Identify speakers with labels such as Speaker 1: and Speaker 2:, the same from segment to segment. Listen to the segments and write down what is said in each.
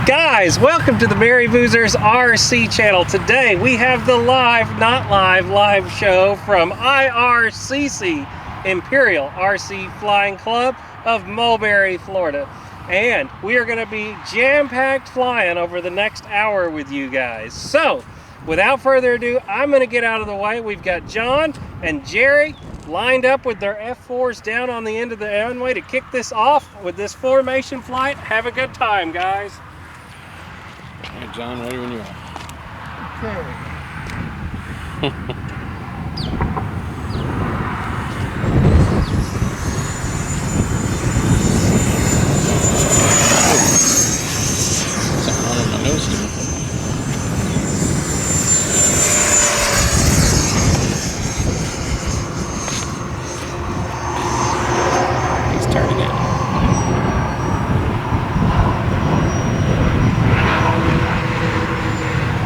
Speaker 1: Guys, welcome to the Merry Boozers I.R.C. channel. Today we have the live show from I.R.C.C, Imperial RC Flying Club of Mulberry, Florida. And we are going to be jam-packed flying over the next hour with you guys. So, without further ado, I'm going to get out of the way. We've got John and Jerry lined up with their F4s down on the end of the runway to kick this off with this formation flight. Have a good time, guys.
Speaker 2: All right, John, ready when you are.
Speaker 3: Okay.
Speaker 2: Something on my nose too. He's turning it.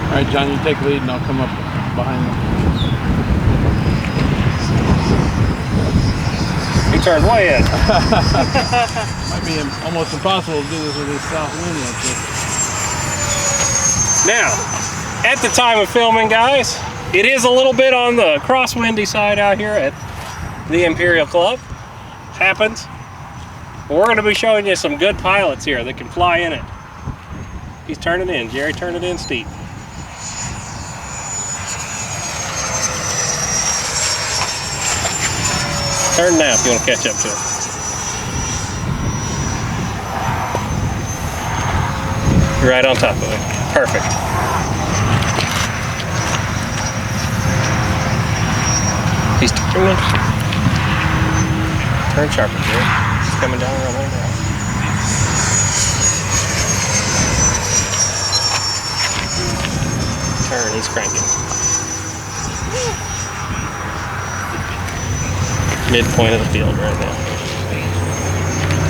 Speaker 2: All right, John, you take lead and I'll come up behind you.
Speaker 1: He turned way in.
Speaker 2: Might be almost impossible to do this with this south wind like this.
Speaker 1: Now, at the time of filming, guys, it is a little bit on the crosswindy side out here at the Imperial Club. Happens. But we're going to be showing you some good pilots here that can fly in it. He's turning in. Jerry, turn it in steep. Turn now if you want to catch up to it. You're right on top of it. Perfect. He's turning. Turn sharper, Jerry. He's coming down around there now. Turn, he's cranking. Midpoint of the field right now.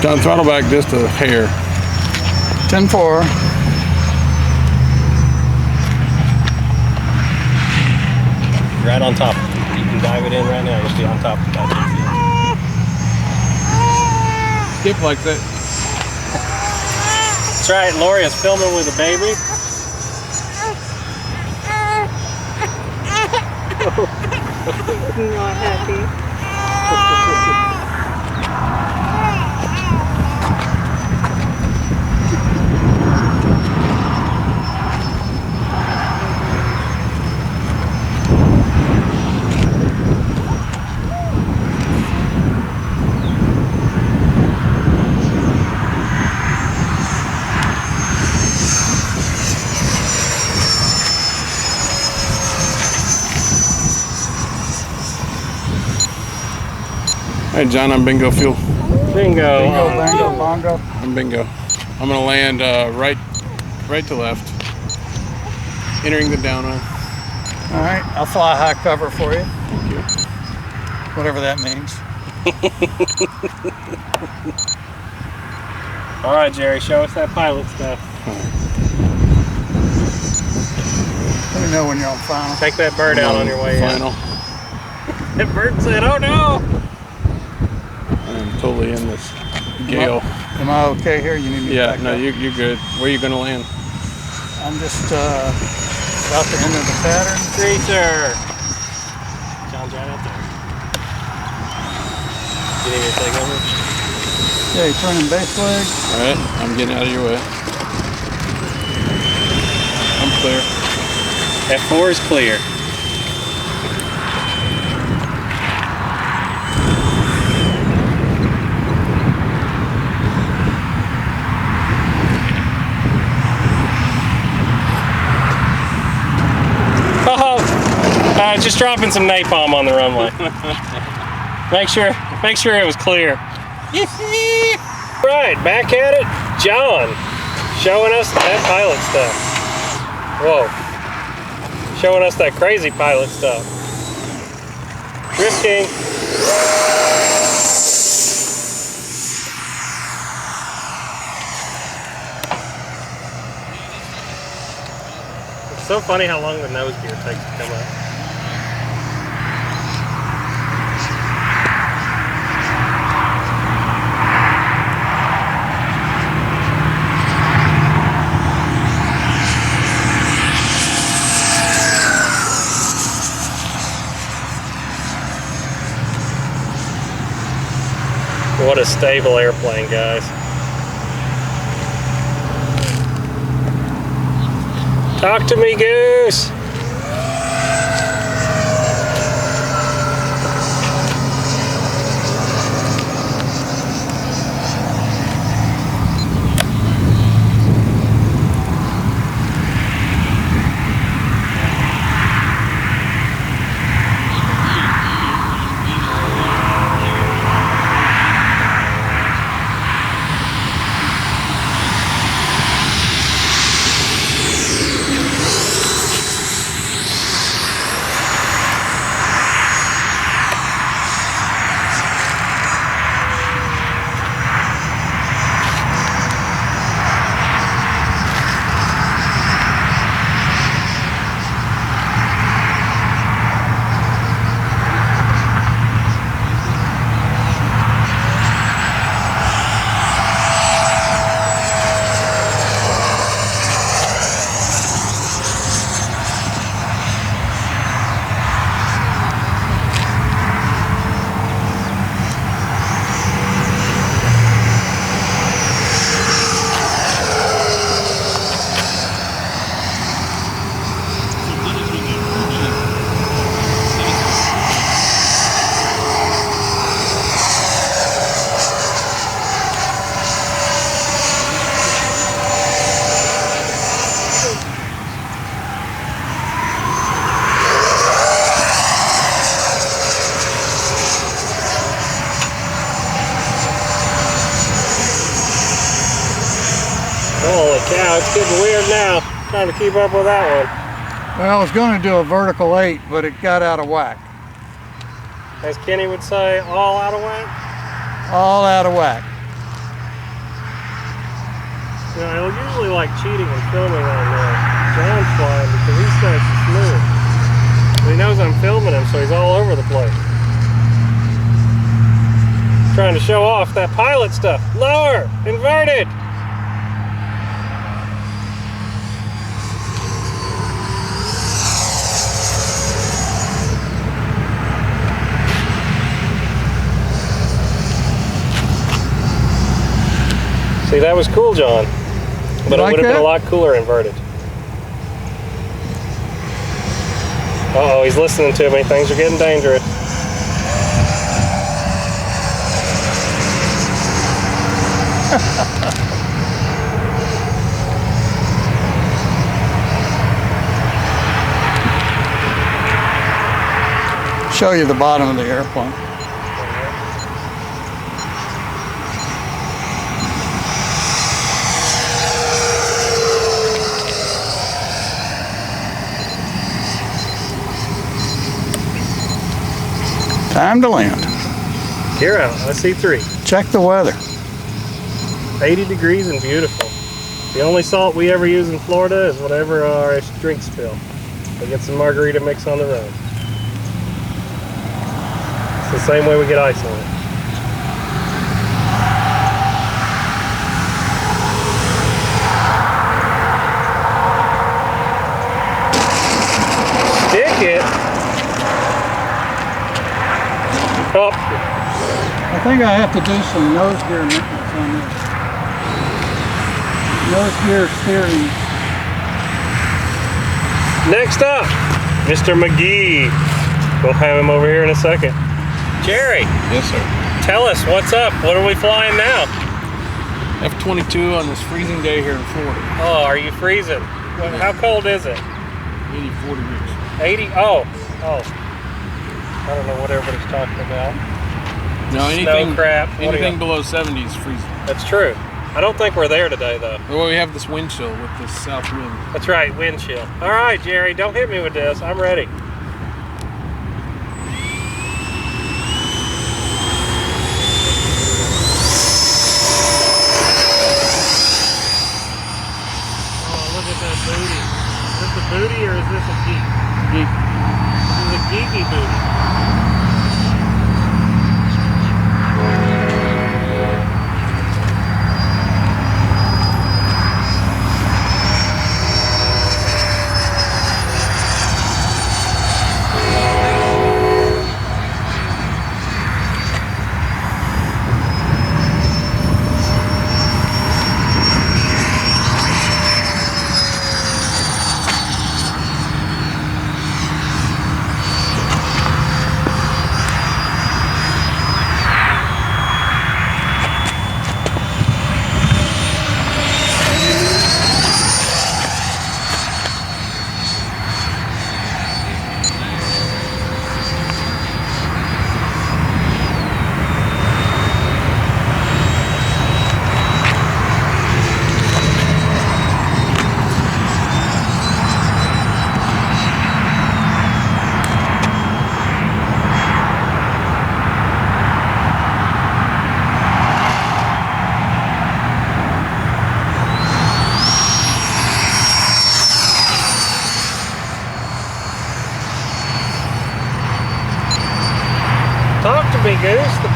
Speaker 2: John, throttle back just a hair.
Speaker 3: 10-4.
Speaker 1: Right on top. You can dive it in right now. You'll be on top of that.
Speaker 2: Skip like that.
Speaker 1: That's right. Lori is filming with a baby.
Speaker 4: Not happy.
Speaker 2: All right, John, I'm bingo fuel.
Speaker 1: Bingo.
Speaker 3: Bingo, bongo.
Speaker 2: I'm bingo. I'm gonna land right to left, entering the downwind.
Speaker 3: All right, I'll fly high cover for you.
Speaker 2: Thank you.
Speaker 3: Whatever that means.
Speaker 1: All right, Jerry, show us that pilot stuff.
Speaker 3: Let me know when you're on final.
Speaker 1: Take that bird out on your way
Speaker 2: Final.
Speaker 1: in. That bird said, "Oh no!"
Speaker 2: I'm totally in this gale.
Speaker 3: Am I okay here? You need me to
Speaker 2: Yeah,
Speaker 3: back
Speaker 2: no,
Speaker 3: up?
Speaker 2: you're good. Where are you gonna land?
Speaker 3: I'm just about to enter the pattern.
Speaker 1: Creature. John's right out there. You need me to take over?
Speaker 3: Yeah, you're turning base leg.
Speaker 2: All right, I'm getting out of your way. I'm clear.
Speaker 1: F4 is clear. Just dropping some napalm on the runway. Make sure it was clear. Right, back at it. John, showing us that pilot stuff. Whoa. Showing us that crazy pilot stuff. Drift King. It's so funny how long the nose gear takes to come up. What a stable airplane, guys. Talk to me, Goose. Holy cow, it's getting weird now. Trying to keep up with that one.
Speaker 3: Well, I was going to do a vertical 8, but it got out of whack.
Speaker 1: As Kenny would say, all out of whack?
Speaker 3: All out of whack.
Speaker 1: You know, I usually like cheating and filming on John's flying because he's nice and smooth. But he knows I'm filming him, so he's all over the place. Trying to show off that pilot stuff. Lower! Inverted! See, that was cool, John. But it would have been a lot cooler inverted. Uh-oh, he's listening to me. Things are getting dangerous.
Speaker 3: Show you the bottom of the airplane. Time to land.
Speaker 1: Gear out. I see 3.
Speaker 3: Check the weather.
Speaker 1: 80 degrees and beautiful. The only salt we ever use in Florida is whatever our drinks spill. We get some margarita mix on the road. It's the same way we get ice on it. Stick it. Oh.
Speaker 3: I think I have to do some nose gear maintenance on this. Nose gear steering.
Speaker 1: Next up, Mr. McGee. We'll have him over here in a second. Jerry.
Speaker 2: Yes, sir.
Speaker 1: Tell us, what's up? What are we flying now?
Speaker 2: F-22 on this freezing day here in Florida.
Speaker 1: Oh, are you freezing? How cold is it?
Speaker 2: 84 degrees.
Speaker 1: 80? Oh. I don't know what everybody's talking about.
Speaker 2: No, anything,
Speaker 1: Snow crap.
Speaker 2: anything below 70 is freezing.
Speaker 1: That's true. I don't think we're there today, though.
Speaker 2: Well, we have this wind chill with this south wind.
Speaker 1: That's right, wind chill. All right, Jerry, don't hit me with this. I'm ready. Oh, look at that booty. Is this a booty or is this a geek?
Speaker 2: Geek.
Speaker 1: This is a geeky booty.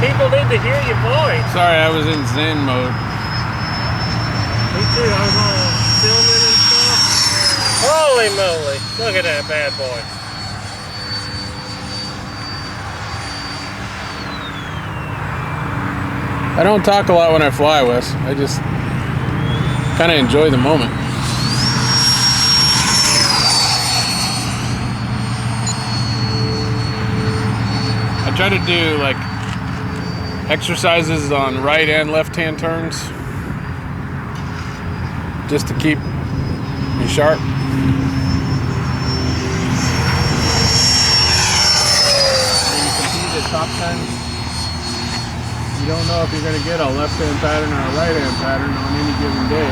Speaker 1: People need to hear your voice.
Speaker 2: Sorry, I was in Zen mode.
Speaker 1: Me too. I was all filming and stuff. Holy moly! Look at that bad boy.
Speaker 2: I don't talk a lot when I fly, Wes. I just kind of enjoy the moment. I try to do like exercises on right and left hand turns just to keep me sharp. When you compete at top turns, you don't know if you're going to get a left hand pattern or a right hand pattern on any given day.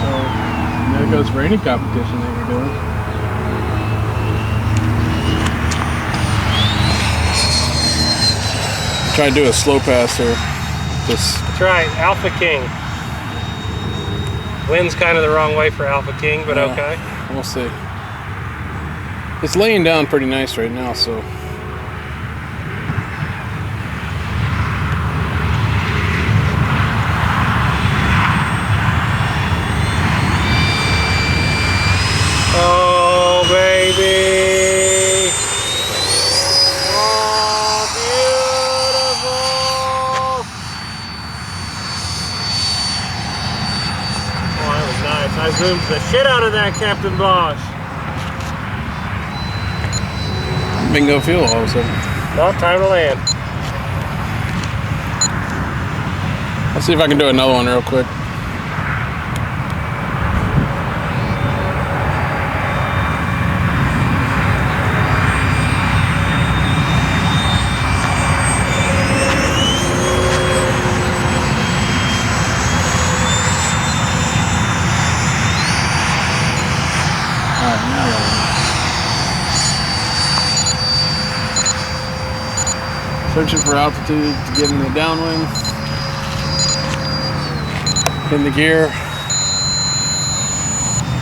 Speaker 2: So that goes for any competition that you're doing. Try to do a slow pass here. Just
Speaker 1: That's right, Alpha King. Wind's kind of the wrong way for Alpha King, but okay.
Speaker 2: We'll see. It's laying down pretty nice right now, so.
Speaker 1: Oh, baby. Oh, beautiful. Oh, that was nice. I zoomed the shit out of that, Captain Bosch.
Speaker 2: Bingo fuel all of a sudden.
Speaker 1: Well, time to land.
Speaker 2: Let's see if I can do another one real quick. Searching for altitude to get in the downwind. In the gear.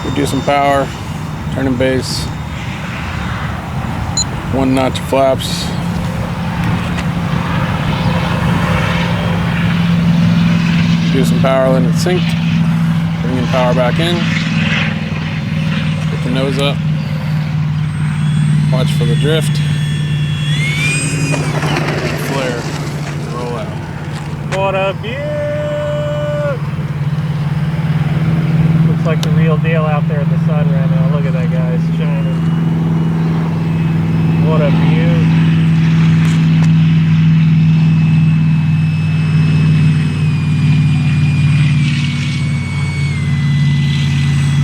Speaker 2: Reduce some power. Turning base. 1 notch flaps. Do some power, letting it sink. Bringing power back in. Get the nose up. Watch for the drift. Flare. Roll out.
Speaker 1: What a beaut! Looks like the real deal out there in the sun right now. Look at that, guys, shining. What a beaut!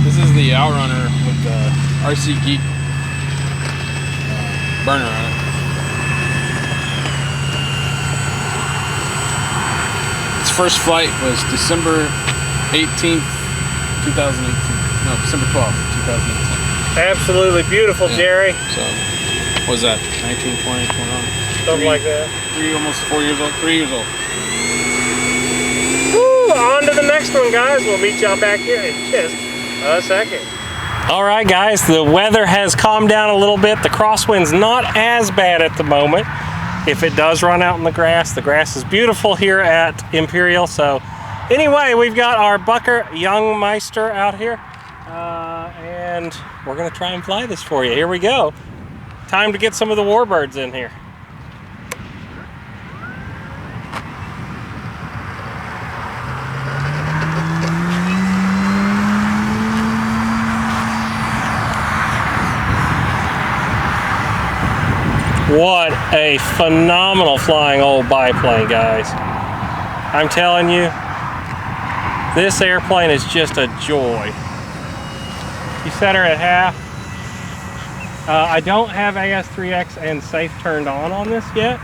Speaker 2: This is the Outrunner with the RC Geek burner on it. Its first flight was December 18th, 2018. No, December 12th, 2018.
Speaker 1: Absolutely beautiful,
Speaker 2: Yeah.
Speaker 1: Jerry.
Speaker 2: So, what was that? 19, 20, 21?
Speaker 1: Something like that.
Speaker 2: Almost 4 years old, 3 years old.
Speaker 1: Woo! On to the next one, guys. We'll meet y'all back here in just a second. All right, guys, the weather has calmed down a little bit. The crosswind's not as bad at the moment. If it does run out in the grass is beautiful here at Imperial. So anyway, we've got our Bucker Jungmeister out here, and we're gonna try and fly this for you. Here we go. Time to get some of the Warbirds in here. What a phenomenal flying old biplane, guys. I'm telling you, this airplane is just a joy. You set her at half. I don't have AS3X and safe turned on this yet.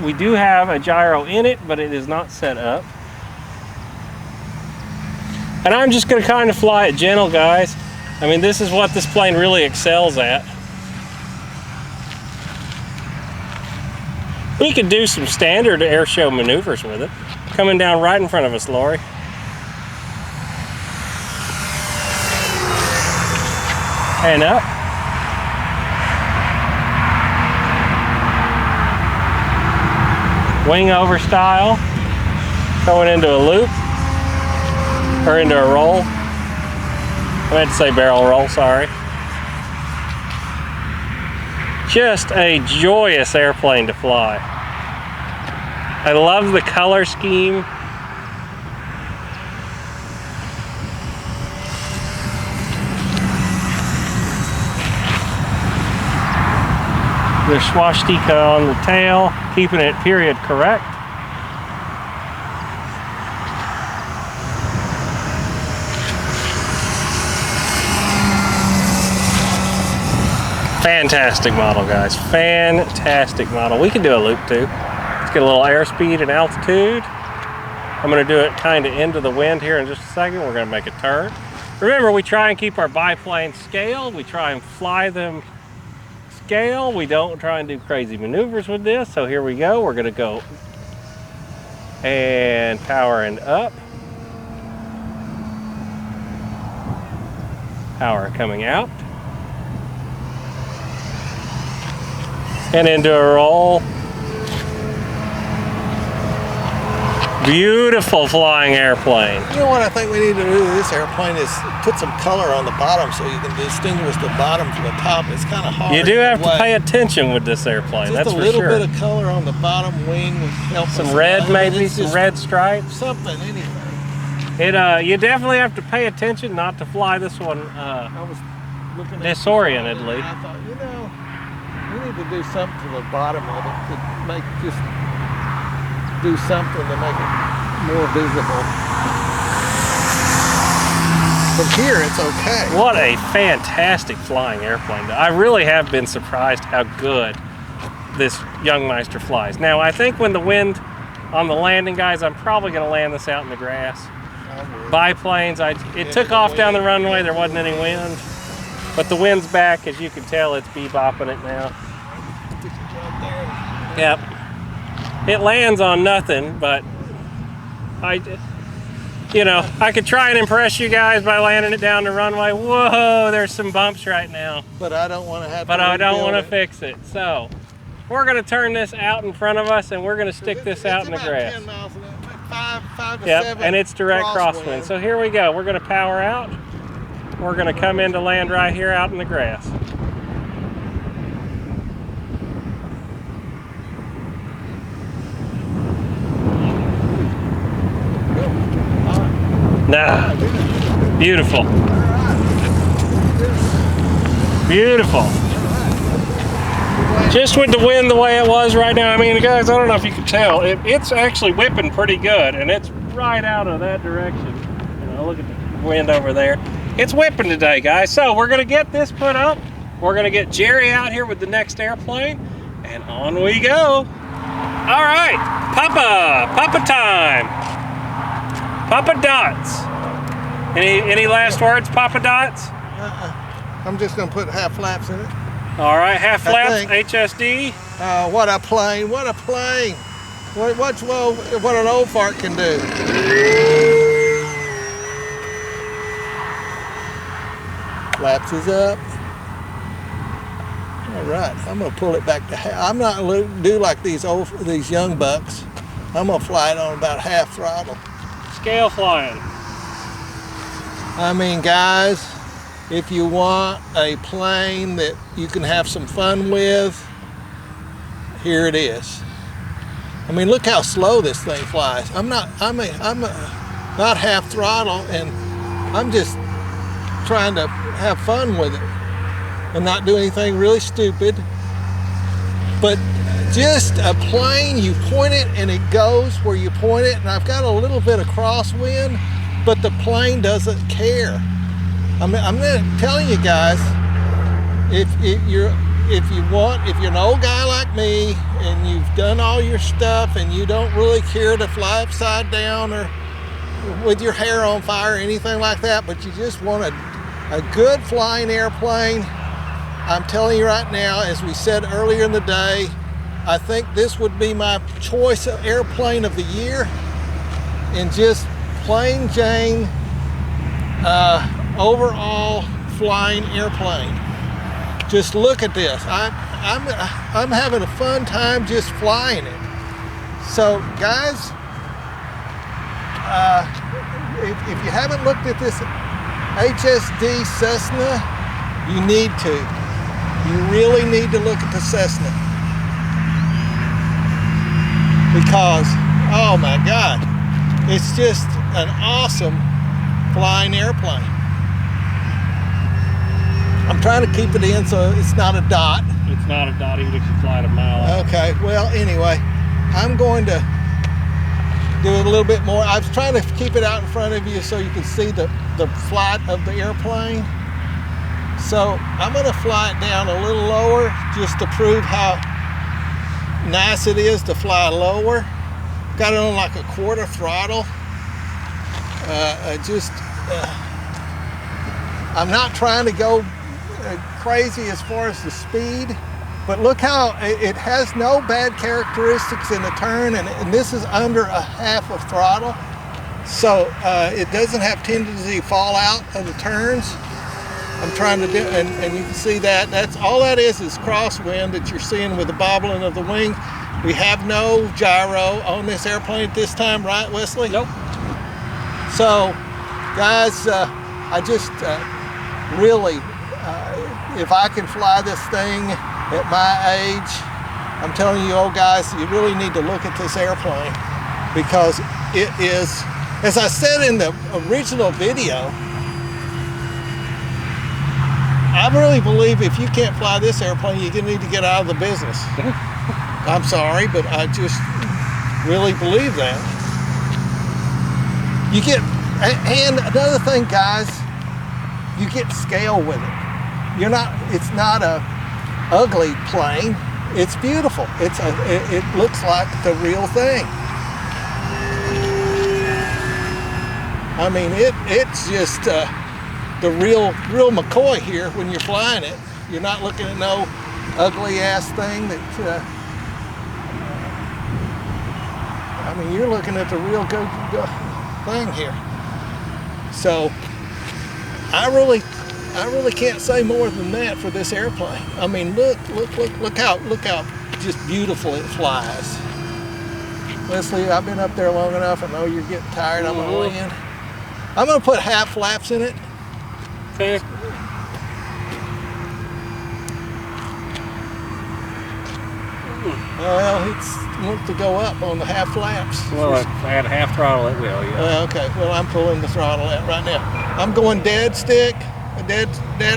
Speaker 1: We do have a gyro in it, but it is not set up. And I'm just gonna kind of fly it gentle, guys. I mean, this is what this plane really excels at. We could do some standard air show maneuvers with it. Coming down right in front of us, Lori. And up. wing over style, going into a loop, or into a roll. I meant to say barrel roll, sorry. Just a joyous airplane to fly. I love the color scheme. There's swastika on the tail, keeping it period correct. Fantastic model, guys. Fantastic model. We can do a loop too. Let's get a little airspeed and altitude. I'm going to do it kind of into the wind here in just a second. We're going to make a turn. Remember, we try and keep our biplanes scaled. We try and fly them scale. We don't try and do crazy maneuvers with this. So here we go. We're going to go and power and up. Power coming out. And into a roll. Beautiful flying airplane.
Speaker 3: You know what I think we need to do with this airplane is put some color on the bottom so you can distinguish the bottom from the top. It's kind of hard.
Speaker 1: You do have to pay attention with this airplane, that's for sure.
Speaker 3: Just a little bit of color on the bottom wing would help.
Speaker 1: Some red, maybe some red stripes.
Speaker 3: Something, anything.
Speaker 1: You definitely have to pay attention not to fly this one
Speaker 3: I was looking at
Speaker 1: disorientedly.
Speaker 3: I thought, you know, we need to do something to the bottom of it to make just do something to make it more visible. From here, it's okay.
Speaker 1: What a fantastic flying airplane. I really have been surprised how good this Jungmeister flies. Now, I think when the wind on the landing, guys, I'm probably going to land this out in the grass. Biplanes, it took off down the runway. There wasn't any wind. But the wind's back. As you can tell, it's bebopping it now. Yep. It lands on nothing, but I could try and impress you guys by landing it down the runway. Whoa, there's some bumps right now.
Speaker 3: But I don't want to have.
Speaker 1: But I don't want to fix it. So we're going to turn this out in front of us, and we're going to stick this out in the grass.
Speaker 3: 10 miles an hour, 5 to 7.
Speaker 1: And it's direct crosswind. So here we go. We're going to power out. We're going to come in to land right here out in the grass. Nah, beautiful. Beautiful. Just with the wind the way it was right now, I mean, guys, I don't know if you can tell, it's actually whipping pretty good, and it's right out of that direction. You know, look at the wind over there. It's whipping today, guys. So we're gonna get this put up. We're gonna get Jerry out here with the next airplane, and on we go. All right, Papa time. Papa Dots. Any last words, Papa Dots?
Speaker 3: I'm just gonna put half flaps in it.
Speaker 1: All right, half flaps, HSD.
Speaker 3: What a plane! What a plane! What an old fart can do. Flaps is up. All right, I'm gonna pull it back to half. I'm not gonna do like these young bucks. I'm gonna fly it on about half throttle.
Speaker 1: Scale flying.
Speaker 3: I mean, guys, if you want a plane that you can have some fun with, here it is. I mean, look how slow this thing flies. I'm not half throttle, and I'm just trying to have fun with it and not do anything really stupid. But just a plane, you point it and it goes where you point it, and I've got a little bit of crosswind, but the plane doesn't care. I'm telling you guys, if you're an old guy like me and you've done all your stuff and you don't really care to fly upside down or with your hair on fire or anything like that, but you just want a good flying airplane, I'm telling you right now, as we said earlier in the day, I think this would be my choice of airplane of the year, and just plain Jane overall flying airplane. Just look at this. I'm having a fun time just flying it. So guys, if you haven't looked at this HSD Cessna, you need to. You really need to look at the Cessna. Because, oh my God, it's just an awesome flying airplane. I'm trying to keep it in so it's not a dot.
Speaker 1: It's not a dot even if you fly it a mile out.
Speaker 3: Okay, well anyway, I'm going to do it a little bit more. I was trying to keep it out in front of you so you can see the flight of the airplane. So I'm going to fly it down a little lower just to prove how nice it is to fly lower. Got it on like a quarter throttle. I'm not trying to go crazy as far as the speed, but look how it has no bad characteristics in the turn, and this is under a half of throttle, so it doesn't have tendency to fall out of the turns. I'm trying to do, and you can see that that's all that is crosswind that you're seeing with the bobbling of the wing. We have no gyro on this airplane at this time, right, Wesley?
Speaker 1: Nope.
Speaker 3: So, guys, I just really, if I can fly this thing at my age, I'm telling you, old guys, you really need to look at this airplane, because it is, as I said in the original video, I really believe if you can't fly this airplane, you're gonna need to get out of the business. I'm sorry, but I just really believe that. You get, and another thing, guys, you get scale with it. You're not, it's not a ugly plane. It's beautiful. It looks like the real thing. I mean, it's just the real McCoy here when you're flying it. You're not looking at no ugly ass thing that, I mean, you're looking at the real good thing here. So I really can't say more than that for this airplane. I mean, look how just beautiful it flies. Leslie, I've been up there long enough. I know you're getting tired. I'm gonna land. I'm gonna put half flaps in it.
Speaker 1: Okay.
Speaker 3: Well, it wants to go up on the half flaps.
Speaker 1: Well, if I had half throttle, it will, yeah.
Speaker 3: Okay, well, I'm pulling the throttle out right now. I'm going dead stick, dead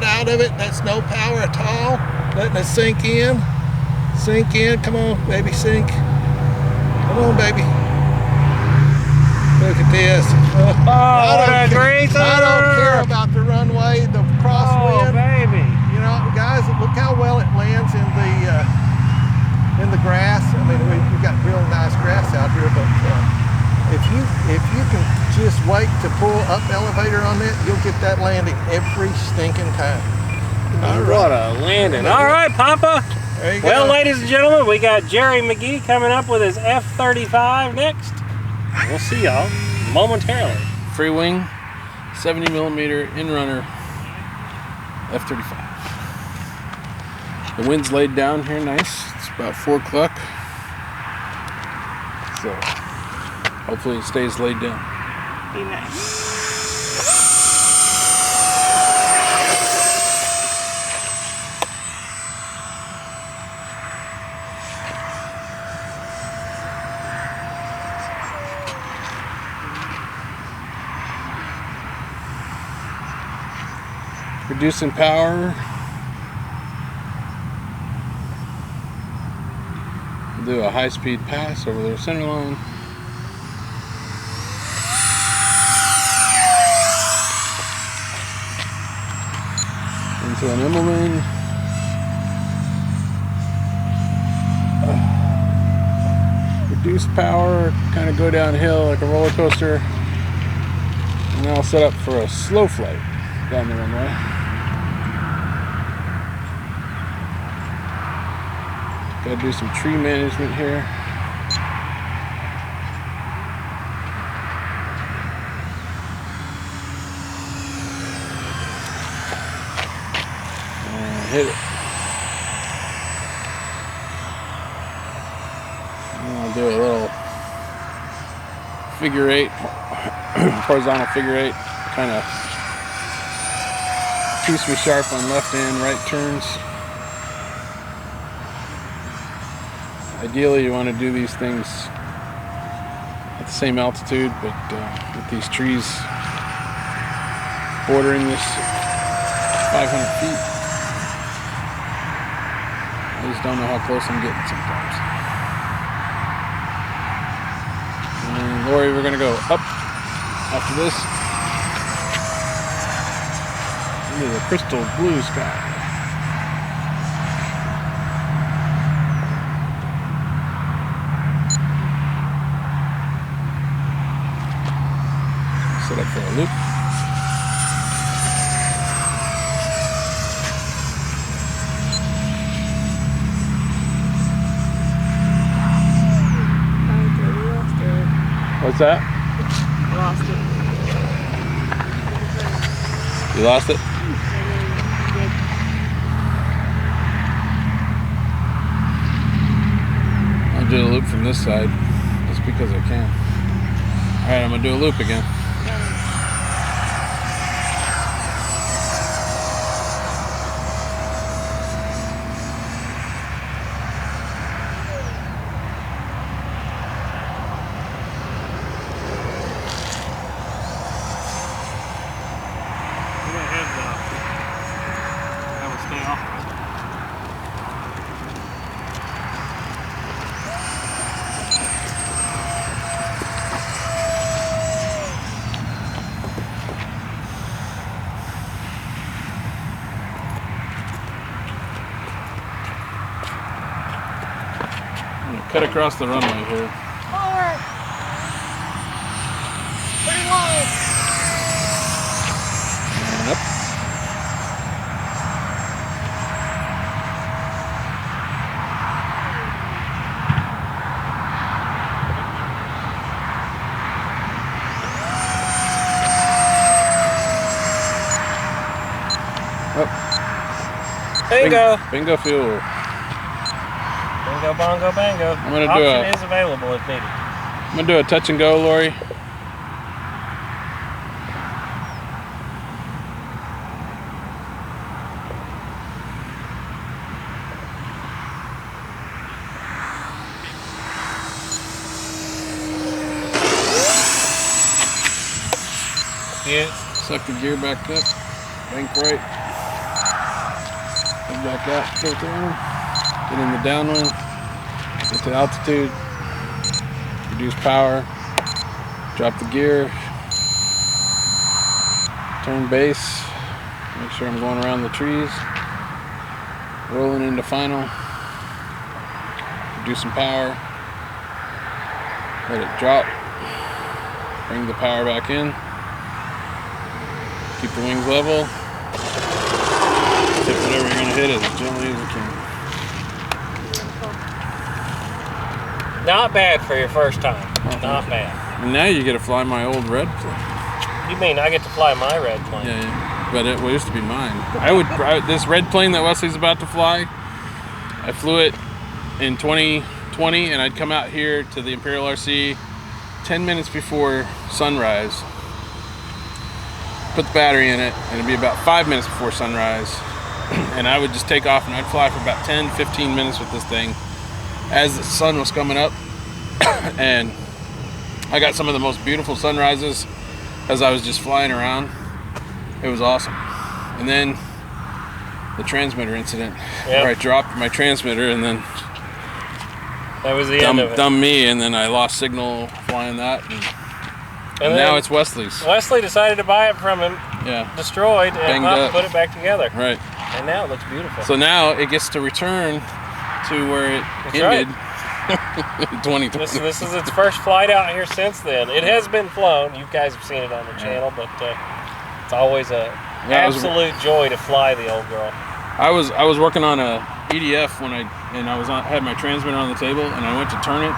Speaker 3: out of it. That's no power at all. Letting it sink in. Sink in. Come on, baby, sink. Come on, baby. Look at this. I don't care about the runway, the crosswind.
Speaker 1: Oh, baby.
Speaker 3: You know, guys, look how well it lands in the grass. I mean, we've got real nice grass out here, but if you can just wait to pull up elevator on it, you'll get that landing every stinking time.
Speaker 1: What a landing. All right, Papa.
Speaker 3: There you
Speaker 1: Well,
Speaker 3: go.
Speaker 1: ladies and gentlemen, we got Jerry McGee coming up with his F-35 next. We'll see y'all momentarily.
Speaker 2: Free wing, 70mm in-runner F-35. The wind's laid down here nice. It's about 4 o'clock. So hopefully it stays laid down.
Speaker 1: Be nice.
Speaker 2: Reducing power. We'll do a high-speed pass over their center line. Into an Immelman. Reduce power, kind of go downhill like a roller coaster. And then I'll set up for a slow flight down the runway. Gotta do some tree management here. And hit it. And I'll do a little figure eight, horizontal figure eight, kind of keeps me sharp on left and right turns. Ideally, you want to do these things at the same altitude, but with these trees bordering this 500 feet, I just don't know how close I'm getting sometimes. And Lori, we're gonna go up after this into the crystal blue sky. Set up for a loop. What's that?
Speaker 4: Lost it.
Speaker 2: You lost it? I'll do a loop from this side just because I can. Alright, I'm going to do a loop again. Cut across the runway here.
Speaker 4: Forward. Pretty low.
Speaker 2: And up. Up.
Speaker 1: Bingo.
Speaker 2: Bingo fuel.
Speaker 1: Bingo, bongo, bango.
Speaker 2: I'm gonna do
Speaker 1: Option is available if needed.
Speaker 2: I'm gonna do a touch and go, Lori.
Speaker 1: Yeah.
Speaker 2: Suck the gear back up. Bank right. Go back out. Go down. Get in the downwind. Get to altitude. Reduce power. Drop the gear. Turn base. Make sure I'm going around the trees. Rolling into final. Reduce some power. Let it drop. Bring the power back in. Keep the wings level. Hit whatever you're going to hit as gently as you can.
Speaker 1: Not bad for your first time. Not bad.
Speaker 2: And now you get to fly my old red plane.
Speaker 1: You mean I get to fly my red plane?
Speaker 2: Yeah. But it used to be mine. This red plane that Wesley's about to fly, I flew it in 2020, and I'd come out here to the Imperial RC 10 minutes before sunrise. Put the battery in it, and it'd be about 5 minutes before sunrise, and I would just take off and I'd fly for about 10-15 minutes with this thing as the sun was coming up. And I got some of the most beautiful sunrises as I was just flying around. It was awesome. And then the transmitter incident, where I dropped my transmitter, and then
Speaker 1: that was the end of it.
Speaker 2: Dumb me, and then I lost signal flying that. And now it's Wesley's.
Speaker 1: Wesley decided to buy it from him, destroyed, and put it back together.
Speaker 2: Right.
Speaker 1: And now it looks beautiful.
Speaker 2: So now it gets to return to where it ended in 2020.
Speaker 1: This is its first flight out here since then. It has been flown. You guys have seen it on the channel, but it's always a absolute joy to fly the old girl.
Speaker 2: I was working on a EDF when I had my transmitter on the table, and I went to turn it,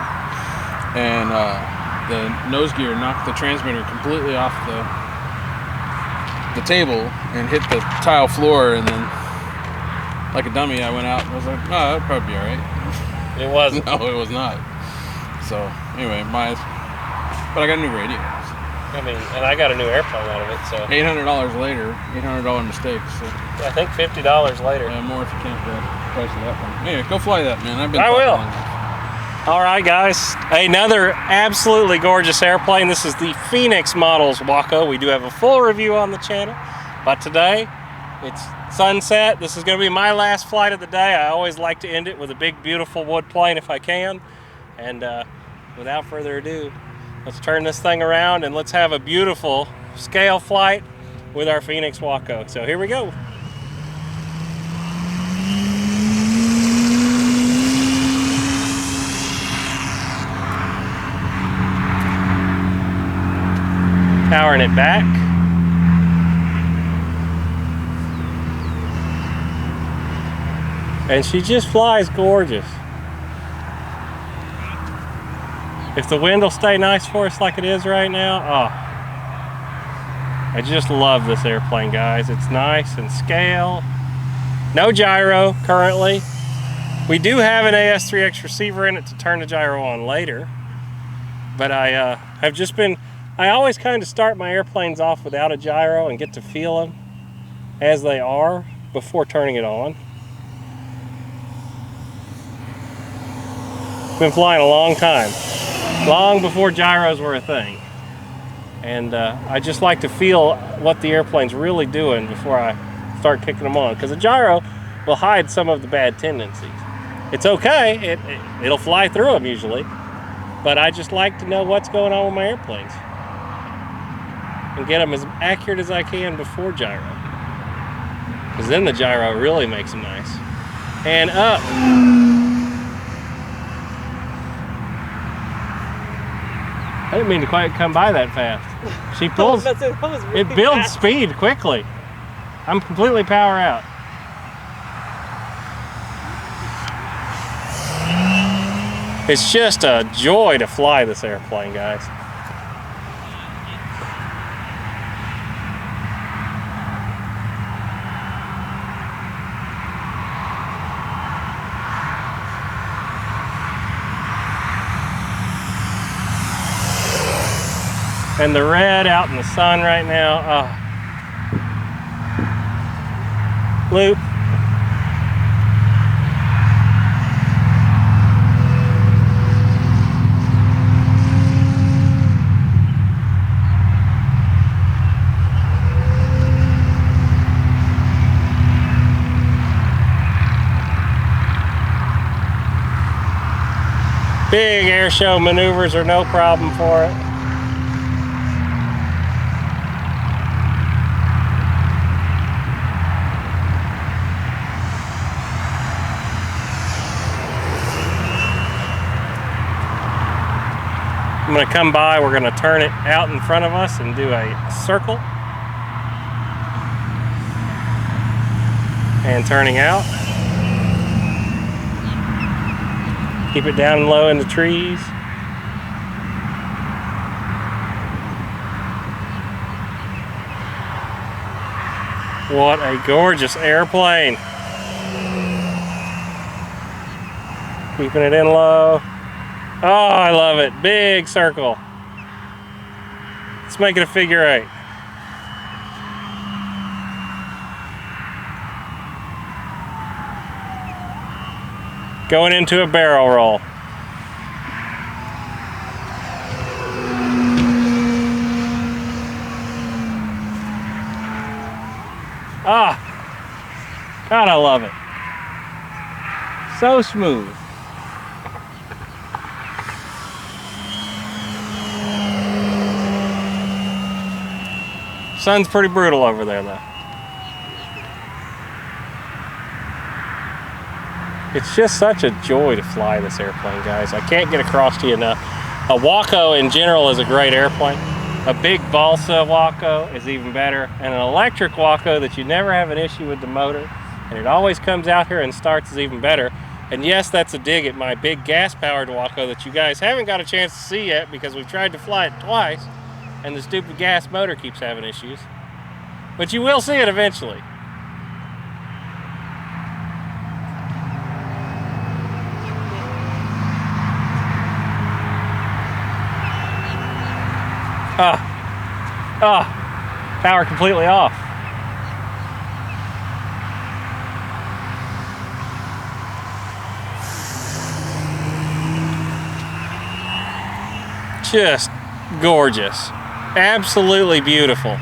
Speaker 2: and the nose gear knocked the transmitter completely off the table and hit the tile floor, and then like a dummy I went out and I was like, oh, that'd probably be all right.
Speaker 1: It wasn't.
Speaker 2: No, it was not. So anyway, my But I got new radios.
Speaker 1: I mean, and I got a new airplane out of it, so.
Speaker 2: $800 later, $800 mistake. So.
Speaker 1: I think $50 later.
Speaker 2: Yeah, more if you can't the price of that one. Anyway, go fly that, man.
Speaker 1: I will. All right, guys. Another absolutely gorgeous airplane. This is the Phoenix Models Waco. We do have a full review on the channel, but today it's sunset. This is going to be my last flight of the day. I always like to end it with a big, beautiful wood plane if I can. And without further ado, let's turn this thing around and let's have a beautiful scale flight with our Phoenix Waco. So here we go. Powering it back. And she just flies gorgeous. If the wind will stay nice for us like it is right now, oh. I just love this airplane, guys. It's nice and scale. No gyro currently. We do have an AS3X receiver in it to turn the gyro on later. But I always kind of start my airplanes off without a gyro and get to feel them as they are before turning it on. Been flying a long time, long before gyros were a thing. And I just like to feel what the airplane's really doing before I start kicking them on, because a gyro will hide some of the bad tendencies. It's okay, it'll fly through them usually, but I just like to know what's going on with my airplanes and get them as accurate as I can before gyro, because then the gyro really makes them nice. And up. I didn't mean to quite come by that fast. She pulls, it builds speed quickly. I'm completely power out. It's just a joy to fly this airplane, guys. And the red out in the sun right now. Loop. Big air show maneuvers are no problem for it. I'm going to come by, we're going to turn it out in front of us and do a circle. And turning out. Keep it down low in the trees. What a gorgeous airplane. Keeping it in low. Oh, I love it. Big circle. Let's make it a figure 8. Going into a barrel roll. Ah, God, I love it. So smooth. Sun's pretty brutal over there though. It's just such a joy to fly this airplane, guys. I can't get across to you enough. A Waco in general is a great airplane. A big balsa Waco is even better. And an electric Waco that you never have an issue with the motor, and it always comes out here and starts, is even better. And yes, that's a dig at my big gas-powered Waco that you guys haven't got a chance to see yet because we've tried to fly it twice. And the stupid gas motor keeps having issues. But you will see it eventually. Power completely off. Just gorgeous. Absolutely beautiful.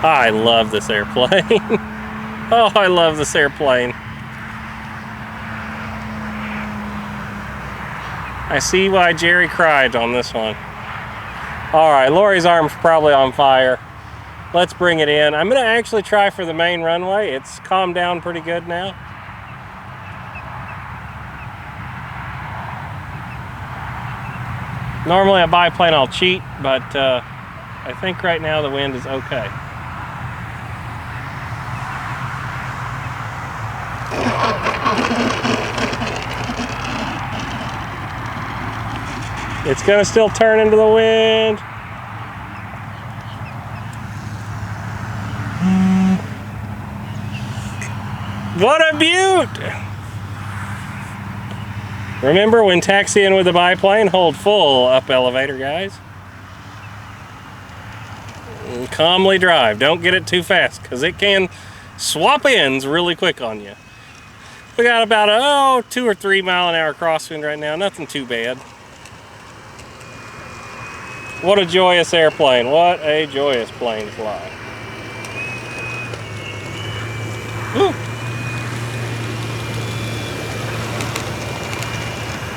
Speaker 1: I love this airplane. Oh, I love this airplane. I see why Jerry cried on this one. All right, Lori's arm's probably on fire. Let's bring it in. I'm gonna actually try for the main runway. It's calmed down pretty good now. Normally a biplane I'll cheat, but I think right now the wind is okay. It's gonna still turn into the wind. What a beaut! Remember, when taxiing with the biplane, hold full up elevator, guys. And calmly drive. Don't get it too fast, because it can swap ends really quick on you. We got about a 2 or 3 mile an hour crosswind right now. Nothing too bad. What a joyous airplane. What a joyous plane to fly. Woo.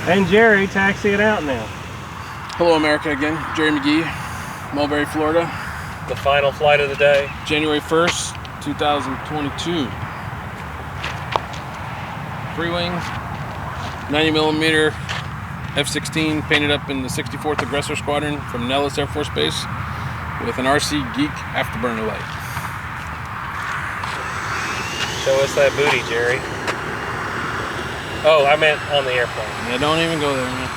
Speaker 1: And Jerry taxiing out now.
Speaker 2: Hello, America again. Jerry McGee, Mulberry, Florida.
Speaker 1: The final flight of the day.
Speaker 2: January 1st, 2022. Free wing, 90mm F-16 painted up in the 64th Aggressor Squadron from Nellis Air Force Base with an R.C. Geek afterburner light.
Speaker 1: Show us that booty, Jerry. Oh, I meant on the airplane.
Speaker 2: Yeah, don't even go there, man.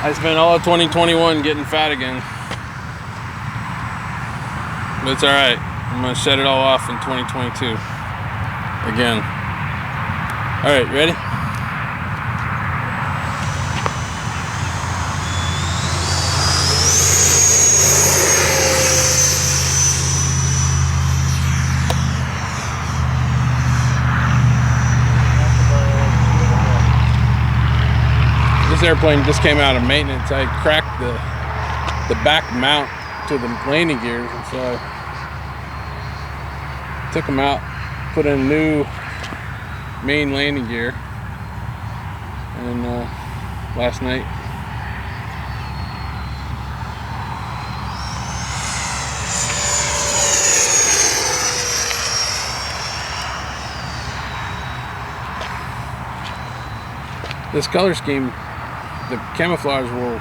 Speaker 2: I spent all of 2021 getting fat again. But it's alright. I'm going to shut it all off in 2022. Again. Alright, ready? This airplane just came out of maintenance. I cracked the back mount to the landing gears, and so I took them out, put in a new main landing gear, and last night this color scheme, the camouflage will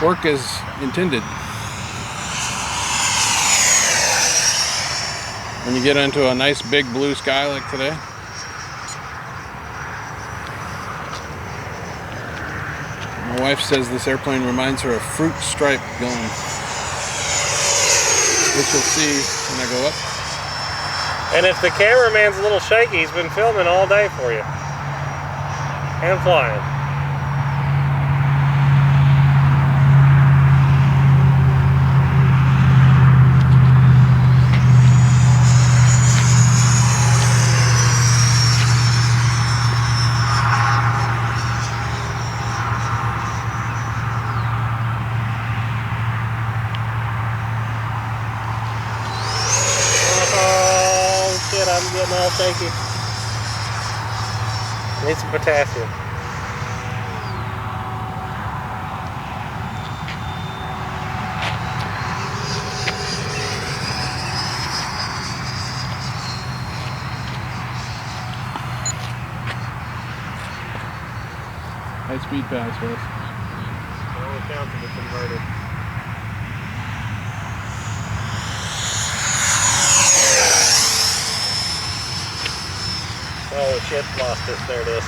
Speaker 2: work as intended. When you get into a nice big blue sky like today. My wife says this airplane reminds her of fruit stripe gun, which you'll see when I go up.
Speaker 1: And if the cameraman's a little shaky, he's been filming all day for you. And flying. Oh shit, I'm getting all shaky. Need some potassium.
Speaker 2: High speed pass, Wes.
Speaker 1: Only counted the converted. Oh shit, lost it. There it is.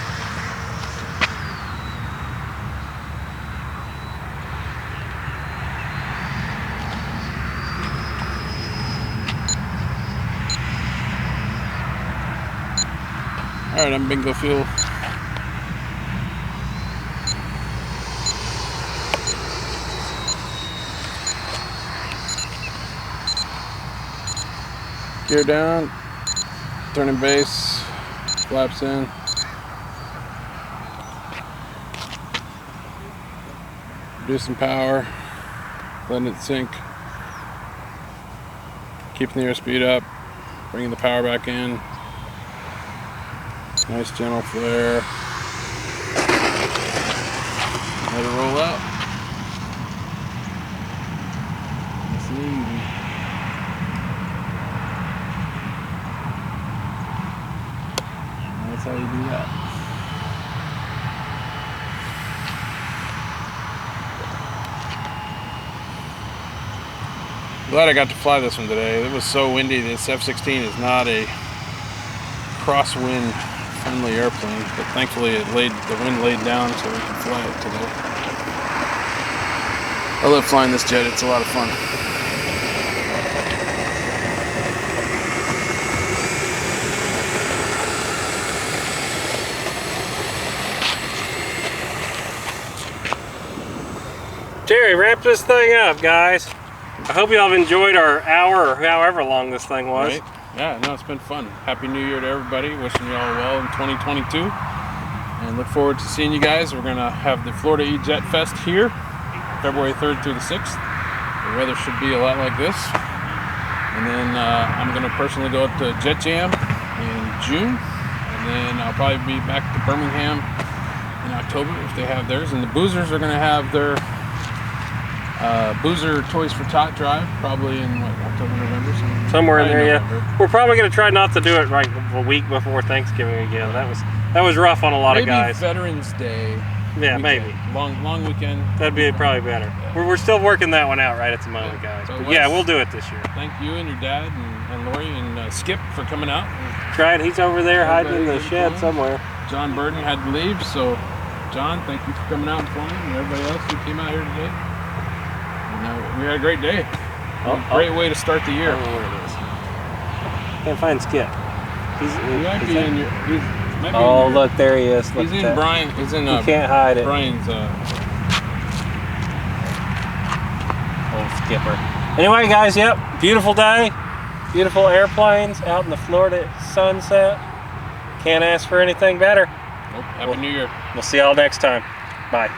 Speaker 2: Alright, I'm Bingo Fuel. Gear down, turning base, flaps in. Reducing power, letting it sink. Keeping the airspeed up, bringing the power back in. Nice gentle flare. Let it roll out. Nice and easy. That's how you do that. Glad I got to fly this one today. It was so windy. This F-16 is not a crosswind friendly airplane, but thankfully the wind laid down so we can fly it today. I love flying this jet. It's a lot of fun.
Speaker 1: Jerry, wrap this thing up, guys. I hope y'all have enjoyed our hour or however long this thing was.
Speaker 2: Right? Yeah, no, it's been fun. Happy New Year to everybody. Wishing you all well in 2022. And look forward to seeing you guys. We're going to have the Florida E-Jet Fest here, February 3rd through the 6th. The weather should be a lot like this. And then I'm going to personally go up to Jet Jam in June. And then I'll probably be back to Birmingham in October if they have theirs. And the Boozers are going to have their Boozer Toys for Tot drive, probably in what, October, November,
Speaker 1: somewhere in there.
Speaker 2: November.
Speaker 1: Yeah, we're probably going to try not to do it right a week before Thanksgiving again. That was rough on a lot of guys.
Speaker 2: Veterans Day.
Speaker 1: Yeah,
Speaker 2: weekend.
Speaker 1: maybe
Speaker 2: Long weekend.
Speaker 1: that'd be probably better.
Speaker 2: Yeah.
Speaker 1: We're still working that one out right at the moment, guys.
Speaker 2: So
Speaker 1: But
Speaker 2: Wes,
Speaker 1: yeah, we'll do it this year.
Speaker 2: Thank you and your dad and Lori and Skip for coming out.
Speaker 1: Trying, he's over there hiding in the
Speaker 2: Everybody
Speaker 1: shed
Speaker 2: fine?
Speaker 1: somewhere.
Speaker 2: John Burden had to leave, so John, thank you for coming out and flying, and everybody else who came out here today. And, we had a great day. Great way to start the year.
Speaker 1: I don't know where it is. Can't find Skip.
Speaker 2: He might be in your. Might be
Speaker 1: Oh,
Speaker 2: in your,
Speaker 1: look, there he is. Look
Speaker 2: he's
Speaker 1: at
Speaker 2: in
Speaker 1: that.
Speaker 2: Brian. He's in.
Speaker 1: You can't hide it.
Speaker 2: Brian's.
Speaker 1: Old Skipper. Anyway, guys, yep, beautiful day. Beautiful airplanes out in the Florida sunset. Can't ask for anything better.
Speaker 2: Happy New Year.
Speaker 1: We'll see y'all next time. Bye.